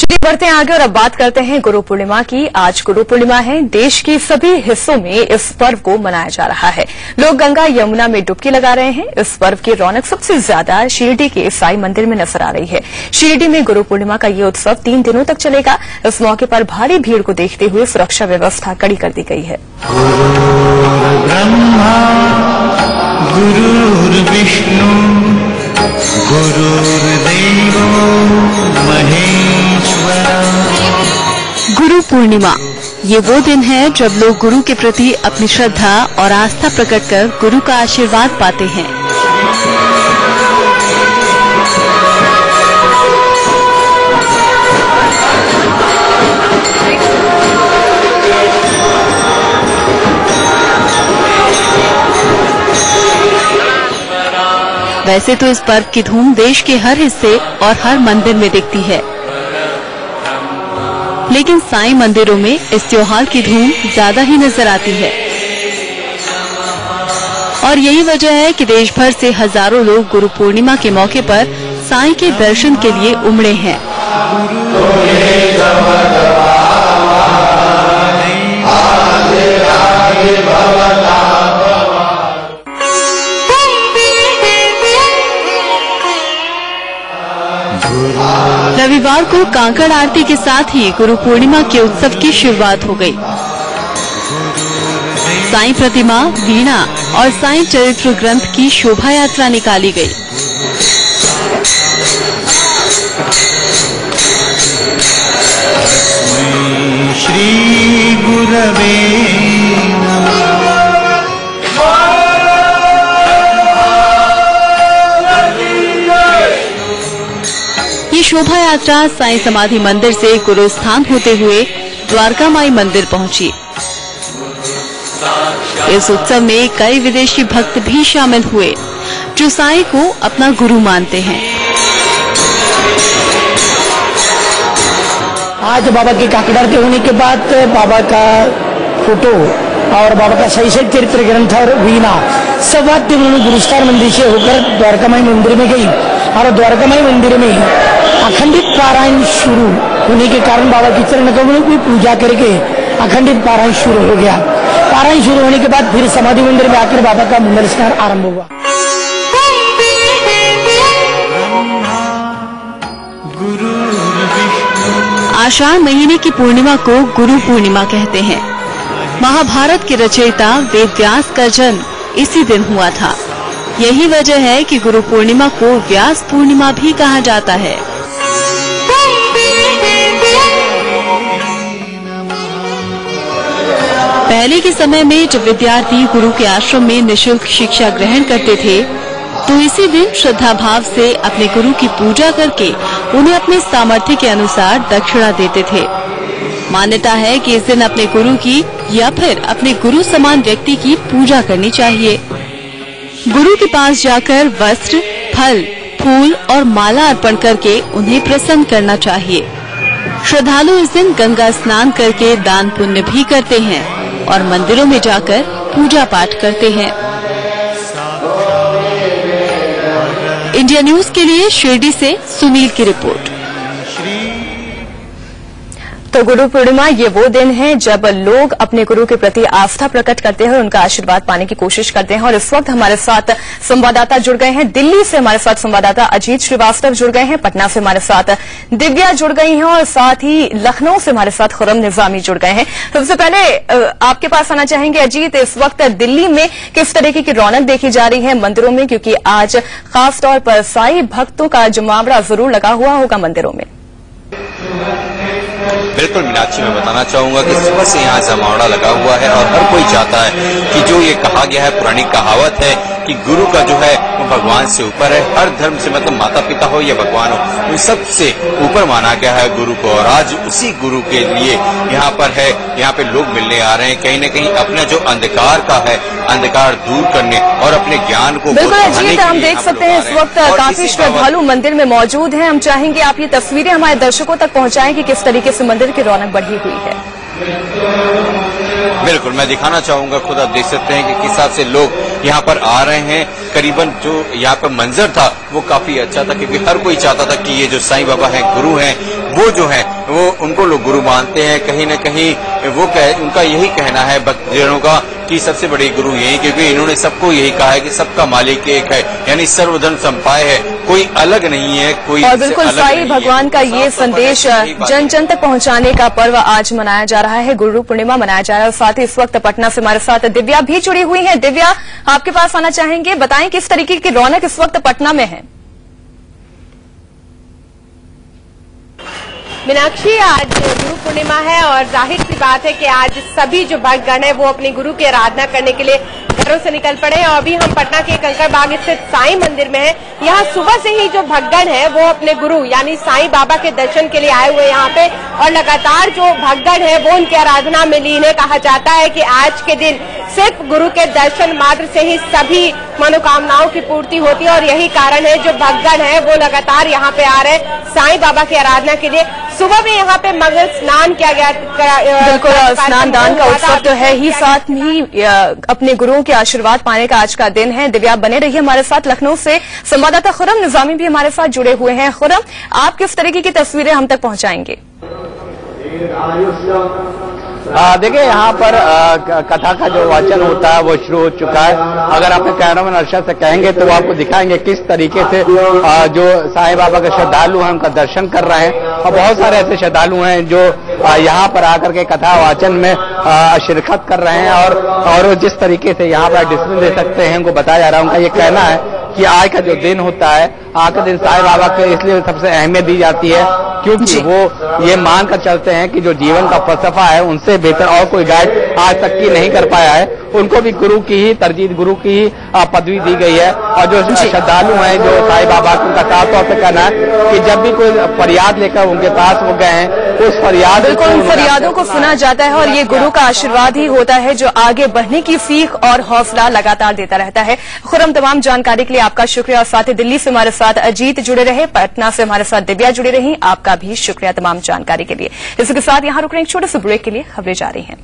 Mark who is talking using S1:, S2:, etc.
S1: बढ़ते हैं आगे और अब बात करते हैं गुरु पूर्णिमा की। आज गुरु पूर्णिमा है। देश के सभी हिस्सों में इस पर्व को मनाया जा रहा है। लोग गंगा यमुना में डुबकी लगा रहे हैं। इस पर्व की रौनक सबसे ज्यादा शिरडी के साई मंदिर में नजर आ रही है। शिरडी में गुरु पूर्णिमा का ये उत्सव 3 दिनों तक चलेगा। इस मौके पर भारी भीड़ को देखते हुए सुरक्षा व्यवस्था कड़ी कर दी गई है।
S2: गुरु पूर्णिमा ये वो दिन है जब लोग गुरु के प्रति अपनी श्रद्धा और आस्था प्रकट कर गुरु का आशीर्वाद पाते हैं। वैसे तो इस पर्व की धूम देश के हर हिस्से और हर मंदिर में दिखती है, लेकिन साईं मंदिरों में इस त्योहार की धूम ज्यादा ही नजर आती है। और यही वजह है कि देश भर से हजारों लोग गुरु पूर्णिमा के मौके पर साईं के दर्शन के लिए उमड़े हैं। रविवार को कांकड़ आरती के साथ ही गुरु पूर्णिमा के उत्सव की शुरुआत हो गई। साईं प्रतिमा, वीणा और साईं चरित्र ग्रंथ की शोभा यात्रा निकाली गई। श्री गुरवे शोभा यात्रा साईं समाधि मंदिर से गुरुस्थान होते हुए द्वारका माई मंदिर पहुंची। इस उत्सव में कई विदेशी भक्त भी शामिल हुए जो साईं को अपना गुरु मानते हैं।
S3: आज बाबा की काकड़ आरती होने के बाद बाबा का फोटो और बाबा का सही चरित्र ग्रंथ और वीणा सब वाद्य गुरुस्थान मंदिर से होकर द्वारका माई मंदिर में गई और द्वारका माई मंदिर में अखंडित पारायण शुरू होने के कारण बाबा की चरण कमलों की पूजा करके अखंडित पारायण शुरू हो गया। पारायण शुरू होने के बाद फिर समाधि मंदिर में आकर बाबा का मंगल स्नान आरंभ हुआ।
S2: आषाढ़ महीने की पूर्णिमा को गुरु पूर्णिमा कहते हैं। महाभारत के रचयिता वेद व्यास का जन्म इसी दिन हुआ था। यही वजह है कि गुरु पूर्णिमा को व्यास पूर्णिमा भी कहा जाता है। पहले के समय में जब विद्यार्थी गुरु के आश्रम में निःशुल्क शिक्षा ग्रहण करते थे तो इसी दिन श्रद्धा भाव से अपने गुरु की पूजा करके उन्हें अपने सामर्थ्य के अनुसार दक्षिणा देते थे। मान्यता है कि इस दिन अपने गुरु की या फिर अपने गुरु समान व्यक्ति की पूजा करनी चाहिए। गुरु के पास जाकर वस्त्र, फल, फूल और माला अर्पण करके उन्हें प्रसन्न करना चाहिए। श्रद्धालु इस दिन गंगा स्नान करके दान पुण्य भी करते हैं और मंदिरों में जाकर पूजा पाठ करते हैं। इंडिया न्यूज के लिए शिरडी से सुनील की रिपोर्ट।
S1: तो गुरु पूर्णिमा ये वो दिन है जब लोग अपने गुरु के प्रति आस्था प्रकट करते हैं और उनका आशीर्वाद पाने की कोशिश करते हैं। और इस वक्त हमारे साथ संवाददाता जुड़ गए हैं। दिल्ली से हमारे साथ संवाददाता अजीत श्रीवास्तव जुड़ गए हैं, पटना से हमारे साथ दिव्या जुड़ गई हैं और साथ ही लखनऊ से हमारे साथ खुर्रम निजामी जुड़ गए हैं। सबसे पहले आपके पास आना चाहेंगे अजीत, इस वक्त दिल्ली में किस तरीके की रौनक देखी जा रही है मंदिरों में, क्योंकि आज खासतौर पर साई भक्तों का जमावड़ा जरूर लगा हुआ होगा मंदिरों में।
S4: बिल्कुल मीनाक्षी, मैं बताना चाहूंगा कि सुबह से यहाँ जमावड़ा लगा हुआ है और हर कोई चाहता है कि जो ये कहा गया है, पुरानी कहावत है कि गुरु का जो है वो भगवान से ऊपर है। हर धर्म से मतलब माता पिता हो या भगवान हो, उन सबसे ऊपर माना गया है गुरु को। और आज उसी गुरु के लिए यहाँ पर है, यहाँ पे लोग मिलने आ रहे हैं, कहीं न कहीं अपना जो अंधकार का है अंधकार दूर करने और अपने ज्ञान को
S1: बिल्कुल अजीत, हम देख सकते हैं इस वक्त काफी श्रद्धालु मंदिर में मौजूद हैं। हम चाहेंगे आप ये तस्वीरें हमारे दर्शकों तक पहुंचाएं कि किस तरीके से मंदिर की रौनक बढ़ी हुई है।
S4: बिल्कुल, मैं दिखाना चाहूंगा, खुद आप देख सकते हैं कि किस हिसाब से लोग यहाँ पर आ रहे हैं। करीबन जो यहाँ पर मंजर था वो काफी अच्छा था, क्योंकि हर कोई चाहता था कि ये जो साईं बाबा हैं, गुरु हैं, वो जो है वो उनको लोग गुरु मानते हैं। कहीं न कहीं उनका यही कहना है भक्तजनों का कि सबसे बड़े गुरु यही, क्योंकि इन्होंने सबको यही कहा है कि सबका मालिक एक है, यानी सर्वधर्म संपाय है, कोई अलग नहीं है, कोई
S1: और बिल्कुल साईं भगवान का ये संदेश जन जन तक पहुंचाने का पर्व आज मनाया जा रहा है, गुरु पूर्णिमा मनाया जा रहा है। और साथ ही इस वक्त पटना से हमारे साथ दिव्या भी जुड़ी हुई है। दिव्या, आपके पास आना चाहेंगे, बताएं किस तरीके की रौनक इस वक्त पटना में है।
S5: मीनाक्षी, आज गुरु पूर्णिमा है और जाहिर सी बात है कि आज सभी जो भक्तगण है वो अपने गुरु की आराधना करने के लिए घरों से निकल पड़े हैं। और अभी हम पटना के कंकड़बाग स्थित साईं मंदिर में हैं। यहाँ सुबह से ही जो भक्तगण है वो अपने गुरु यानी साईं बाबा के दर्शन के लिए आए हुए यहाँ पे, और लगातार जो भक्तगण है वो उनकी आराधना में लीन है। कहा जाता है कि आज के दिन सिर्फ गुरु के दर्शन मात्र से ही सभी मनोकामनाओं की पूर्ति होती है, और यही कारण है जो भक्तगण है वो लगातार यहाँ पे आ रहे हैं साईं बाबा की आराधना के लिए। सुबह में यहाँ पे मंगल स्नान किया गया,
S1: बिल्कुल स्नान दान का उत्सव तो है ही, साथ ही अपने गुरुओं के आशीर्वाद पाने का आज का दिन है। दिव्या बने रहिए हमारे साथ। लखनऊ से संवाददाता खुर्रम निजामी भी हमारे साथ जुड़े हुए हैं। खुर्रम, आप किस तरीके की तस्वीरें हम तक पहुंचाएंगे?
S6: देखिए, यहाँ पर कथा का जो वाचन होता है वो शुरू हो चुका है। अगर आपने कैमरामैन अर्शद से कहेंगे तो वो आपको दिखाएंगे किस तरीके से जो साईं बाबा के श्रद्धालु हैं उनका दर्शन कर रहे हैं। और बहुत सारे ऐसे श्रद्धालु हैं जो यहाँ पर आकर के कथा वाचन में शिरकत कर रहे हैं, और जिस तरीके से यहाँ पर डिसिप्लिन दे सकते हैं उनको बताया जा रहा है। उनका ये कहना है कि आज का जो दिन होता है, आज का दिन साईं बाबा के इसलिए सबसे अहमियत दी जाती है क्योंकि वो ये मानकर चलते हैं कि जो जीवन का फलसफा है उनसे बेहतर और कोई गाइड आज तक की नहीं कर पाया है। उनको भी गुरु की ही तरजीह, गुरु की ही पदवी दी गई है। और जो श्रद्धालु हैं जो साईं बाबा को उनका साफ तौर पर कहना है कि जब भी कोई फरियाद लेकर उनके पास वो गए हैं उस फरियाद
S1: बिल्कुल उन फरियादों को सुना जाता है, और ये गुरु का आशीर्वाद ही होता है जो आगे बढ़ने की सीख और हौसला लगातार देता रहता है। खुर्रम, तमाम जानकारी के लिए आपका शुक्रिया। और साथ ही दिल्ली से हमारे साथ अजीत जुड़े रहे, पटना से हमारे साथ दिव्या जुड़ी रही, आपका भी शुक्रिया तमाम जानकारी के लिए। इसी के साथ यहाँ रुक रहे हैं, एक छोटे से ब्रेक के लिए खबरें जारी हैं।